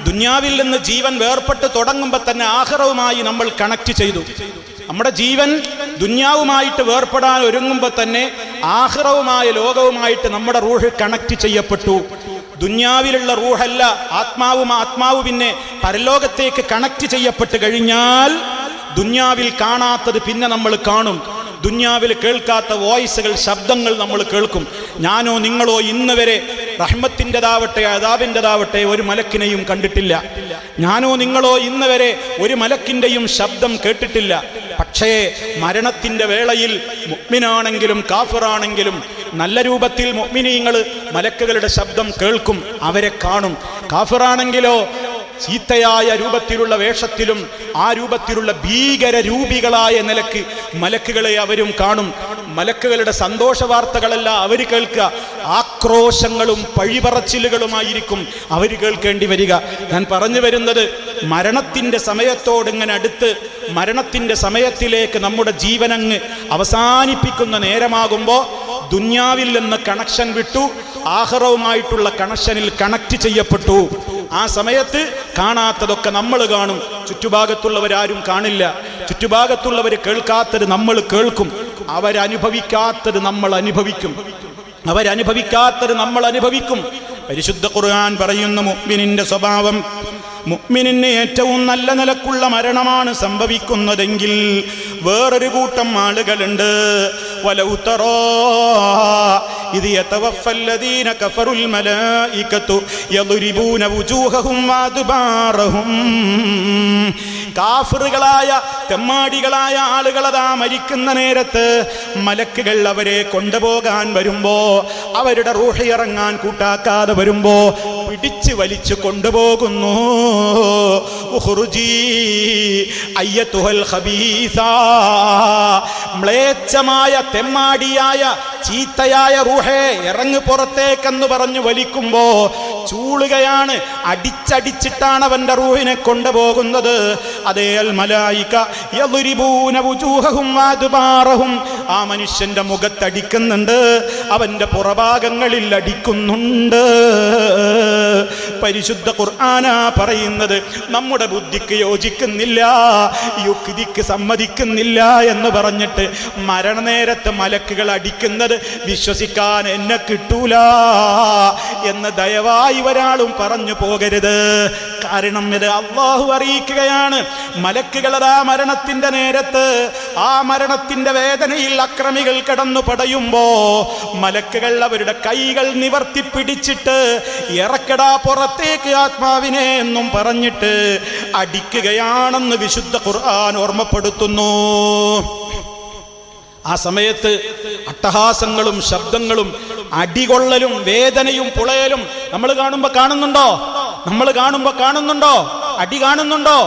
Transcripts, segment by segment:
ദുനിയാവിൽ നിന്ന് ജീവൻ വേർപെട്ട് തുടങ്ങുമ്പോൾ തന്നെ ആഖിറവുമായി നമ്മൾ കണക്ട് ചെയ്തു. നമ്മുടെ ജീവൻ ദുനിയാവുമായിട്ട് വേർപെടാൻ ഒരുങ്ങുമ്പോൾ തന്നെ ആഖിറവുമായ ലോകവുമായിട്ട് നമ്മുടെ റൂഹ് കണക്ട് ചെയ്യപ്പെട്ടു. ദുനിയാവിലുള്ള റൂഹല്ല ആത്മാവ് പിന്നെ പരലോകത്തേക്ക് കണക്ട് ചെയ്യപ്പെട്ട് കഴിഞ്ഞാൽ ദുനിയാവിൽ കാണാത്തത് പിന്നെ നമ്മൾ കാണും. ദുനിയാവിൽ കേൾക്കാത്ത വോയിസുകൾ, ശബ്ദങ്ങൾ നമ്മൾ കേൾക്കും. ഞാനോ നിങ്ങളോ ഇന്ന് വരെ റഹ്മത്തിൻ്റെതാവട്ടെ അദാബിൻ്റെതാവട്ടെ ഒരു മലക്കിനെയും കണ്ടിട്ടില്ല. ഞാനോ നിങ്ങളോ ഇന്ന് വരെ ഒരു മലക്കിൻ്റെയും ശബ്ദം കേട്ടിട്ടില്ല. പക്ഷേ മരണത്തിൻ്റെ വേളയിൽ മുഅ്മിനാണെങ്കിലും കാഫിറാണെങ്കിലും നല്ല രൂപത്തിൽ മുഅ്മിനീങ്ങൾ മലക്കുകളുടെ ശബ്ദം കേൾക്കും, അവരെ കാണും. കാഫിറാണെങ്കിലോ ചീത്തയായ രൂപത്തിലുള്ള വേഷത്തിലും ആ രൂപത്തിലുള്ള ഭീകര രൂപികളായ നിലക്ക് മലക്കുകളെ അവരും കാണും. മലക്കുകളുടെ സന്തോഷ വാർത്തകളല്ല അവർ കേൾക്കുക, ആക്രോശങ്ങളും പഴിപറച്ചിലുകളുമായിരിക്കും അവർ കേൾക്കേണ്ടി വരിക. ഞാൻ പറഞ്ഞു വരുന്നത്, മരണത്തിൻ്റെ സമയത്തോട് ഇങ്ങനെ അടുത്ത് മരണത്തിൻ്റെ സമയത്തിലേക്ക് നമ്മുടെ ജീവനങ്ങ് അവസാനിപ്പിക്കുന്ന നേരമാകുമ്പോൾ ദുനിയാവിൽ നിന്ന് കണക്ഷൻ വിട്ടു, ആഖിറവുമായിട്ടുള്ള കണക്ഷനിൽ കണക്ട് ചെയ്യപ്പെട്ടു. ആ സമയത്ത് കാണാത്തതൊക്കെ നമ്മൾ കാണും, ചുറ്റുഭാഗത്തുള്ളവരാരും കാണില്ല. ചുറ്റുഭാഗത്തുള്ളവർ കേൾക്കാത്തത് നമ്മൾ കേൾക്കും. അവരനുഭവിക്കാത്തത് നമ്മൾ അനുഭവിക്കും. പരിശുദ്ധ ഖുർആൻ പറയുന്ന മുഅ്മിനിന്റെ സ്വഭാവം, മുഅ്മിനിന് ഏറ്റവും നല്ല നിലക്കുള്ള മരണമാണ് സംഭവിക്കുന്നതെങ്കിൽ വേറൊരു കൂട്ടം ആളുകളുണ്ട്. വലൗ തറാ ഇദ് യതവഫല്ലദീന കഫറുൽ മലായികതു യദ്രിബൂന വുജൂഹഹും വഅദ്ബാറഹും. കാഫിറുകളായ തെമ്മാടികളായ ആളുകളതാ മരിക്കുന്ന നേരത്ത് മലക്കുകൾ അവരെ കൊണ്ടുപോകാൻ വരുമ്പോ, അവരുടെ റൂഹ് ഇറങ്ങാൻ കൂട്ടാക്കാതെ വരുമ്പോ പിടിച്ച് വലിച്ചു കൊണ്ടുപോകുന്നു. ഉഖ്റുജീ അയ്യതുഹൽ ഖബീസ. മ്ലേച്ഛമായ തെമ്മാടിയായ ചീത്തയായ റൂഹേ ഇറങ്ങ് പുറത്തേക്കെന്ന് പറഞ്ഞു വലിക്കുമ്പോ ചൂളുകയാണ്, അടിച്ചടിച്ചിട്ടാണ് അവന്റെ റൂഹിനെ കൊണ്ടുപോകുന്നത്. അതേ അൽ മലായിക യദ്രിബൂന വുജൂഹഹും വഅദ്ബാറഹും. ആ മനുഷ്യന്റെ മുഖത്തടിക്കുന്നുണ്ട്, അവന്റെ പുറഭാഗങ്ങളിൽ അടിക്കുന്നുണ്ട്. പരിശുദ്ധ ഖുർആനാ പറയുന്നത്, നമ്മുടെ ബുദ്ധിക്ക് യോജിക്കുന്നില്ല, യുക്തിക്ക് സമ്മതിക്കുന്നില്ല എന്ന് പറഞ്ഞിട്ട് മരണനേരത്ത് മലക്കുകൾ അടിക്കുന്നത് വിശ്വസിക്കാൻ എന്നെ കിട്ടൂല എന്ന് ദയവായി ഒരാളും പറഞ്ഞു പോകരുത്. കാരണം ഇത് അല്ലാഹു അറിയിക്കുകയാണ്. മലക്കുകളതാ മരണത്തിന്റെ നേരത്ത് ആ മരണത്തിന്റെ വേദനയിൽ അക്രമികൾ കിടന്നു പടയുമ്പോ മലക്കുകൾ അവരുടെ കൈകൾ നിവർത്തിപ്പിടിച്ചിട്ട് ഇറക്കടാ പുറത്തേക്ക് ആത്മാവിനെ എന്നും പറഞ്ഞിട്ട് അടിക്കുകയാണെന്ന് വിശുദ്ധ ഖുർആൻ ഓർമ്മപ്പെടുത്തുന്നു. ആ സമയത്ത് അട്ടഹാസങ്ങളും ശബ്ദങ്ങളും അടികൊള്ളലും വേദനയും പുളയലും നമ്മൾ കാണുമ്പോ കാണുന്നുണ്ടോ? അടി കാണുന്നുണ്ടോ?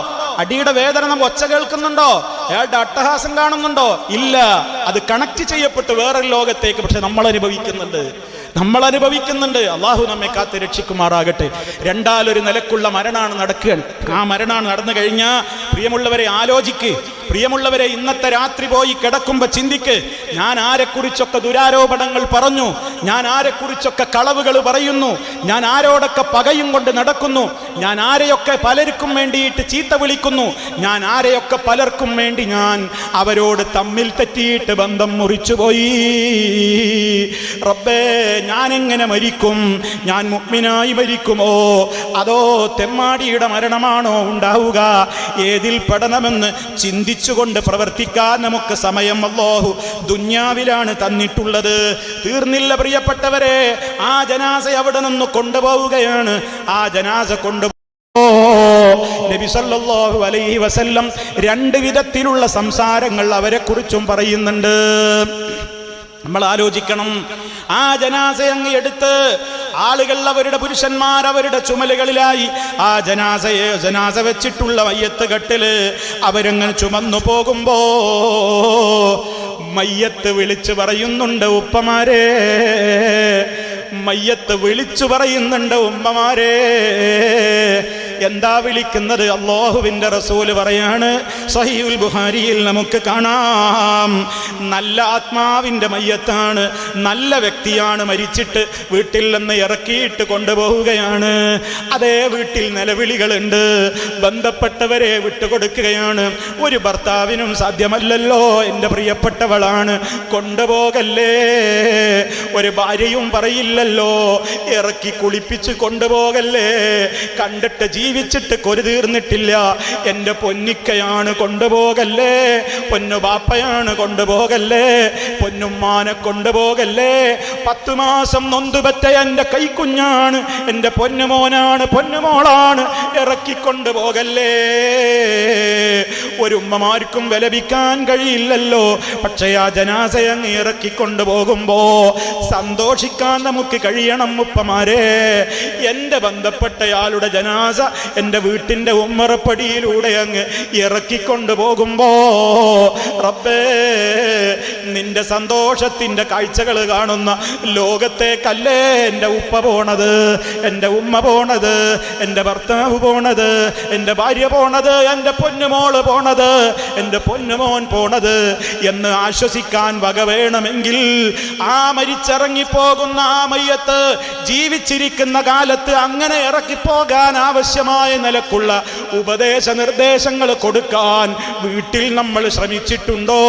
അടിയുടെ വേദന നമ്മൾ ഒച്ച കേൾക്കുന്നുണ്ടോ? അയാളുടെ അട്ടഹാസം കാണുന്നുണ്ടോ? ഇല്ല. അത് കണക്ട് ചെയ്യപ്പെട്ട് വേറൊരു ലോകത്തേക്ക് പക്ഷെ നമ്മൾ അനുഭവിക്കുന്നുണ്ട്. അള്ളാഹു നമ്മെ കാത്ത് രക്ഷിക്കുമാറാകട്ടെ. രണ്ടാലൊരു നിലക്കുള്ള മരണമാണ് നടക്കുകയാണ്. ആ മരണമാണ് നടന്നു കഴിഞ്ഞാൽ പ്രിയമുള്ളവരെ ആലോചിക്ക്, പ്രിയമുള്ളവരെ ഇന്നത്തെ രാത്രി പോയി കിടക്കുമ്പോ ചിന്തിക്ക്, ഞാൻ ആരെക്കുറിച്ചൊക്കെ ദുരാരോപണങ്ങൾ പറഞ്ഞു, ഞാൻ ആരെക്കുറിച്ചൊക്കെ കളവുകൾ പറയുന്നു, ഞാൻ ആരോടൊക്കെ പകയും കൊണ്ട് നടക്കുന്നു, ഞാൻ ആരെയൊക്കെ പലർക്കും വേണ്ടിയിട്ട് ചീത്ത വിളിക്കുന്നു, ഞാൻ ആരെയൊക്കെ പലർക്കും വേണ്ടി ഞാൻ അവരോട് തമ്മിൽ തെറ്റിയിട്ട് ബന്ധം മുറിച്ചുപോയി. റബ്ബേ, ഞാൻ എങ്ങനെ മരിക്കും? ഞാൻ മുഅ്മിനായി മരിക്കുമോ അതോ തെമ്മാടിയുടെ മരണമാണോ ഉണ്ടാവുക? ഏതിൽ പെടണമെന്ന് ചിന്തിച്ചുകൊണ്ട് പ്രവർത്തിക്കാൻ നമുക്ക് സമയം അല്ലാഹു ദുനിയാവിലാണ് തന്നിട്ടുള്ളത്. തീർന്നില്ല പ്രിയപ്പെട്ടവരെ, ആ ജനാസ അവിടെ നിന്ന് കൊണ്ടുപോവുകയാണ്. ആ ജനാസ നബി സല്ലല്ലാഹു അലൈഹി വസല്ലം രണ്ട് വിധത്തിലുള്ള സംസാരങ്ങൾ അവരെ കുറിച്ചും പറയുന്നുണ്ട്. നമ്മൾ ആലോചിക്കണം. ആ ജനാസ അങ്ങ് എടുത്ത് ആളുകൾ, അവരുടെ പുരുഷന്മാർ അവരുടെ ചുമലുകളിലായി ആ ജനാസ വെച്ചിട്ടുള്ള മയ്യത്ത് കെട്ടില് അവരങ്ങനെ ചുമന്നു പോകുമ്പോ മയ്യത്ത് വിളിച്ചു പറയുന്നുണ്ട്, ഉപ്പമാരെ. മയ്യത്ത് വിളിച്ചു പറയുന്നുണ്ട്, ഉമ്മമാരെ, എന്താ വിളിക്കുന്നത്? അല്ലാഹുവിൻ്റെ റസൂല് പറയാണ്, സഹീഹുൽ ബുഖാരിയിൽ നമുക്ക് കാണാം, നല്ല ആത്മാവിൻ്റെ മയ്യത്താണ്, നല്ല വ്യക്തിയാണ്, മരിച്ചിട്ട് വീട്ടിൽ നിന്ന് ഇറക്കിയിട്ട് കൊണ്ടുപോവുകയാണ്. അതേ വീട്ടിൽ നിലവിളികളുണ്ട്, ബന്ധപ്പെട്ടവരെ വിട്ടുകൊടുക്കുകയാണ്. ഒരു ഭർത്താവിനും സാധ്യമല്ലല്ലോ, എൻ്റെ പ്രിയപ്പെട്ടവളാണ്, കൊണ്ടുപോകല്ലേ. ഒരു ഭാര്യയും പറയില്ലല്ലോ, ഇറക്കി കുളിപ്പിച്ച് കൊണ്ടുപോകല്ലേ, കണ്ടിട്ട് ജീവിച്ചിട്ട് കൊരു തീർന്നിട്ടില്ല, എൻ്റെ പൊന്നിക്കയാണ്, കൊണ്ടുപോകല്ലേ. പൊന്നു ബാപ്പയാണ്, കൊണ്ടുപോകല്ലേ. പൊന്നുമ്മാനെ കൊണ്ടുപോകല്ലേ. 10 മാസം നൊന്തുപറ്റ എൻ്റെ കൈക്കുഞ്ഞാണ്, എൻ്റെ പൊന്നുമോനാണ്, പൊന്നുമോളാണ്, ഇറക്കിക്കൊണ്ടുപോകല്ലേ. ഒരു ഉമ്മമാർക്കും വിലപിക്കാൻ കഴിയില്ലല്ലോ. പക്ഷേ ആ ജനാസയങ്ങ് ഇറക്കിക്കൊണ്ടുപോകുമ്പോ സന്തോഷിക്കാൻ നമുക്ക് കഴിയണം ഉപ്പമാരെ. എൻ്റെ ബന്ധപ്പെട്ടയാളുടെ ജനാസ എൻ്റെ വീട്ടിൻ്റെ ഉമ്മറപ്പടിയിലൂടെ അങ്ങ് ഇറക്കിക്കൊണ്ടുപോകുമ്പോ റബ്ബേ, നിന്റെ സന്തോഷത്തിൻ്റെ കാഴ്ചകൾ കാണുന്ന ലോകത്തേക്കല്ലേ എൻ്റെ ഉപ്പ പോണത്, എൻ്റെ ഉമ്മ പോണത്, എൻ്റെ ഭർത്താവ് പോണത്, എൻ്റെ ഭാര്യ പോണത്, എൻ്റെ പൊന്നുമോള് പോണത്, എൻ്റെ പൊന്നുമോൻ പോണത് എന്ന് ആശ്വസിക്കാൻ വക വേണമെങ്കിൽ ആ മരിച്ചിറങ്ങിപ്പോകുന്ന ആ മയ്യത്ത് ജീവിച്ചിരിക്കുന്ന കാലത്ത് അങ്ങനെ ഇറക്കിപ്പോകാൻ ആവശ്യമായ നിലക്കുള്ള ഉപദേശ നിർദ്ദേശങ്ങൾ കൊടുക്കാൻ വീട്ടിൽ നമ്മൾ ശ്രമിച്ചിട്ടുണ്ടോ?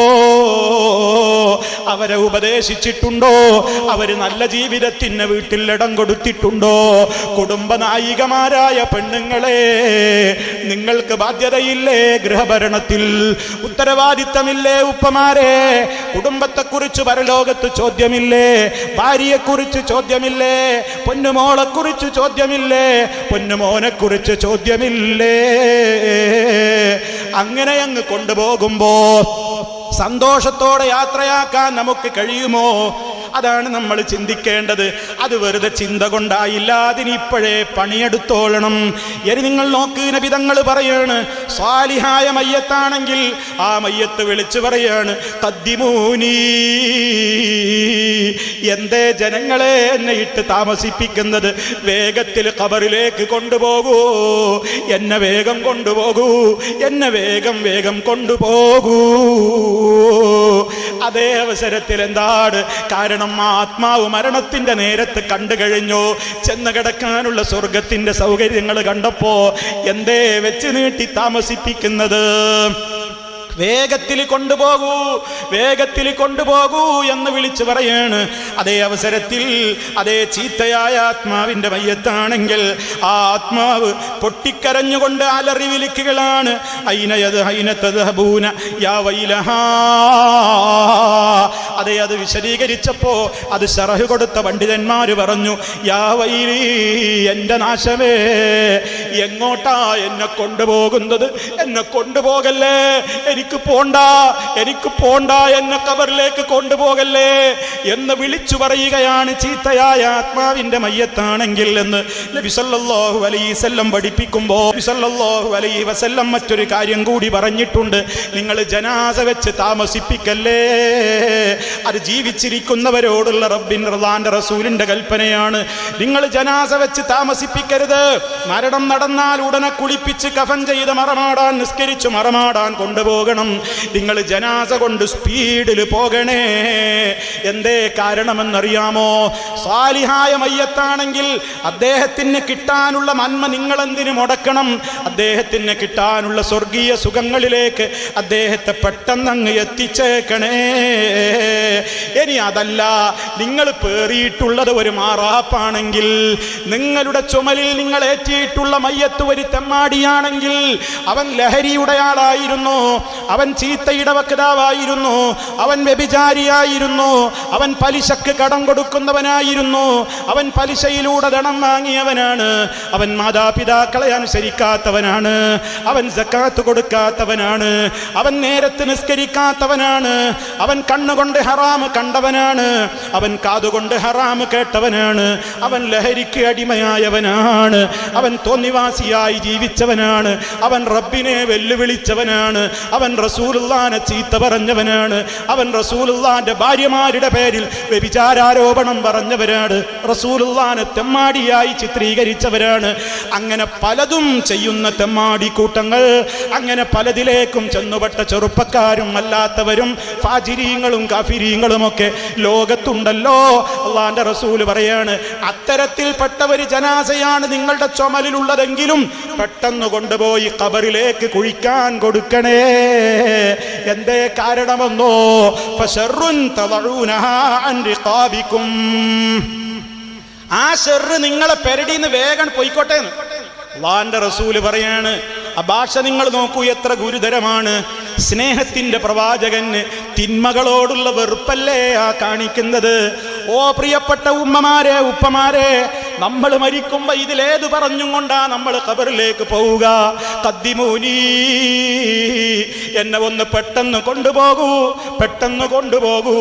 അവരെ ഉപദേശിച്ചിട്ടുണ്ടോ? അവര് നല്ല ജീവിതത്തിന് വീട്ടിൽ ഇടം കൊടുത്തിട്ടുണ്ടോ? കുടുംബ നായികമാരായ പെണ്ണുങ്ങളെ, നിങ്ങൾക്ക് ബാധ്യതയില്ലേ? ഗൃഹഭരണത്തിൽ ഉത്തരവാദിത്തമില്ലേ? ഉപ്പമാരെ, കുടുംബത്തെക്കുറിച്ച് പരലോകത്ത് ചോദ്യമില്ലേ? ഭാര്യയെക്കുറിച്ച് ചോദ്യമില്ലേ? പൊന്നുമോളെക്കുറിച്ച് ചോദ്യമില്ലേ? പൊന്നുമോനെക്കുറിച്ച് ചോദ്യമില്ലേ? അങ്ങനെ അങ്ങ് കൊണ്ടുപോകുമ്പോ സന്തോഷത്തോടെ യാത്രയാക്കാൻ നമുക്ക് കഴിയുമോ? അതാണ് നമ്മൾ ചിന്തിക്കേണ്ടത്. അത് വെറുതെ ചിന്ത കൊണ്ടായില്ല, അതിനിപ്പോഴേ പണിയെടുത്തോളണം. ഇനി നിങ്ങൾ നോക്ക്, നബി തങ്ങൾ പറയാണ്, സ്വാലിഹായ മയ്യത്താണെങ്കിൽ ആ മയ്യത്ത് വിളിച്ചു പറയാണ്, ഖദ്ദിമൂനി, എന്തേ ജനങ്ങളെ എന്നെ ഇട്ട് താമസിപ്പിക്കുന്നത്? വേഗത്തിൽ ഖബറിലേക്ക് കൊണ്ടുപോകൂ, എന്നെ വേഗം കൊണ്ടുപോകൂ, എന്നെ വേഗം വേഗം കൊണ്ടുപോകൂ. അതേ അവസരത്തിൽ എന്താണ് കാരണം? ആത്മാവ് മരണത്തിന്റെ നേരത്ത് കണ്ടു കഴിഞ്ഞു. ചെന്ന് കിടക്കാനുള്ള സ്വർഗത്തിന്റെ സൗകര്യങ്ങൾ കണ്ടപ്പോ എന്തേ വെച്ച് നീട്ടി താമസിപ്പിക്കുന്നത്? വേഗത്തിൽ കൊണ്ടുപോകൂ, വേഗത്തിൽ കൊണ്ടുപോകൂ എന്ന് വിളിച്ചു പറയാണ്. അതേ അവസരത്തിൽ അതേ ചീത്തയായ ആത്മാവിന്റെ മയ്യത്താണെങ്കിൽ ആ ആത്മാവ് പൊട്ടിക്കരഞ്ഞുകൊണ്ട് അലറി വിളിക്കുകയാണ്, അതേ അത് വിശദീകരിച്ചപ്പോ അത് ശറഹ് കൊടുത്ത പണ്ഡിതന്മാര് പറഞ്ഞു, യാ വൈലി, എന്റെ നാശമേ, എങ്ങോട്ടാ എന്നെ കൊണ്ടുപോകുന്നത്? എന്നെ കൊണ്ടുപോകല്ലേ, എനിക്ക് പോണ്ട, എനിക്ക് പോണ്ട, എന്നെ ഖബറിലേക്ക് കൊണ്ടുപോകല്ലേ എന്ന് വിളിച്ചു പറയുകയാണ് ചീത്തയായ ആത്മാവിന്റെ മയ്യത്താണെങ്കിൽ എന്ന് നബി സല്ലല്ലാഹു അലൈഹി വസല്ലം പഠിപ്പിക്കുമ്പോൾ നബി സല്ലല്ലാഹു അലൈഹി വസല്ലം മറ്റൊരു കാര്യം കൂടി പറഞ്ഞിട്ടുണ്ട്, നിങ്ങൾ ജനാസ വെച്ച് താമസിപ്പിക്കല്ലേ. അത് ജീവിച്ചിരിക്കുന്നവരോടുള്ള റബ്ബിന്റെ റസൂലിന്റെ കൽപ്പനയാണ്. നിങ്ങൾ ജനാസ വെച്ച് താമസിപ്പിക്കരുത്. മരണം നടന്നാൽ ഉടനെ കുളിപ്പിച്ച് കഫൻ ചെയ്ത് മറമാടാൻ, നിസ്കരിച്ച് മറമാടാൻ കൊണ്ടുപോകണം. നിങ്ങൾ ജനാസ കൊണ്ട് സ്പീഡിൽ പോകണേ. എന്തേ കാരണമെന്നറിയാമോ? സ്വാലിഹായ മയ്യത്താണെങ്കിൽ അദ്ദേഹത്തിന് കിട്ടാനുള്ള നന്മ നിങ്ങളെന്തിനു മുടക്കണം? അദ്ദേഹത്തിന് കിട്ടാനുള്ള സ്വർഗീയ സുഖങ്ങളിലേക്ക് അദ്ദേഹത്തെ പെട്ടെന്നങ്ങ് എത്തിച്ചേക്കണേ. ഇനി അതല്ല, നിങ്ങൾ പേറിയിട്ടുള്ളത് ഒരു മാറാപ്പാണെങ്കിൽ, നിങ്ങളുടെ ചുമലിൽ നിങ്ങൾ ഏറ്റിയിട്ടുള്ള മയ്യത്ത് ഒരു തെമ്മാടിയാണെങ്കിൽ, അവൻ ലഹരിയുടെ ആളായിരുന്നു, അവൻ ചീത്തയുടെ വക്താവായിരുന്നു, അവൻ വ്യഭിചാരിയായിരുന്നു, അവൻ പലിശക്ക് കടം കൊടുക്കുന്നവനായിരുന്നു, അവൻ പലിശയിലൂടെ ധനം വാങ്ങിയവനാണ്, അവൻ മാതാപിതാക്കളെ അനുസരിക്കാത്തവനാണ്, അവൻ സക്കാത്ത് കൊടുക്കാത്തവനാണ്, അവൻ നേരത്തെ നിസ്കരിക്കാത്തവനാണ്, അവൻ കണ്ണുകൊണ്ട് ഹറാം കണ്ടവനാണ്, അവൻ കാതുകൊണ്ട് ഹറാം കേട്ടവനാണ്, അവൻ ലഹരിക്ക് അടിമയായവനാണ്, അവൻ തോന്നിവാസിയായി ജീവിച്ചവനാണ്, അവൻ റബ്ബിനെ വെല്ലുവിളിച്ചവനാണ്, അവൻ റസൂലുള്ളാഹിനെ ചീത്ത പറഞ്ഞവനാണ്, അവൻ റസൂലുള്ളാഹിന്റെ ഭാര്യമാരുടെ പേരിൽ വ്യഭിചാരാരോപണം പറഞ്ഞവരാണ്, റസൂലുള്ളാഹിനെ തെമ്മാടിയായി ചിത്രീകരിച്ചവരാണ്. അങ്ങനെ പലതും ചെയ്യുന്ന തെമ്മാടി കൂട്ടങ്ങൾ, അങ്ങനെ പലതിലേക്കും ചെന്നുപെട്ട ചെറുപ്പക്കാരും അല്ലാത്തവരും ഫാജിരീങ്ങളും കാഫിരീങ്ങളും ഒക്കെ ലോകത്തുണ്ടല്ലോ. അള്ളാന്റെ റസൂല് പറയാണ്, അത്തരത്തിൽപ്പെട്ട ഒരു ജനാസയാണ് നിങ്ങളുടെ ചുമലിലുള്ളതെങ്കിലും പെട്ടെന്ന് കൊണ്ടുപോയി ഖബറിലേക്ക് കുഴിക്കാൻ കൊടുക്കണേ. എന്തേ കാരണമെന്നോ, ഫശർറുൻ തദഊനഹാ അൻ റിഖാബികും, ആ ഷർറ് നിങ്ങളെ പെരടിന്ന് വേഗം പോയിക്കോട്ടെ എന്ന് അല്ലാഹുവിന്റെ റസൂല് പറയാണ്. ആ ഭാഷ നിങ്ങൾ നോക്കൂ, എത്ര ഗുരുതരമാണ്. സ്നേഹത്തിന്റെ പ്രവാചകന് തിന്മകളോടുള്ള വെറുപ്പല്ലേ ആ കാണിക്കുന്നത്. ഓ പ്രിയപ്പെട്ട ഉമ്മമാരെ, ഉപ്പമാരെ, നമ്മൾ മരിക്കുമ്പോ ഇതിലേത് പറഞ്ഞും കൊണ്ടാ നമ്മൾ ഖബറിലേക്ക് പോവുക? ഖദ്ദിമൂനി, എന്നെ ഒന്ന് പെട്ടെന്ന് കൊണ്ടുപോകൂ, പെട്ടെന്ന് കൊണ്ടുപോകൂ.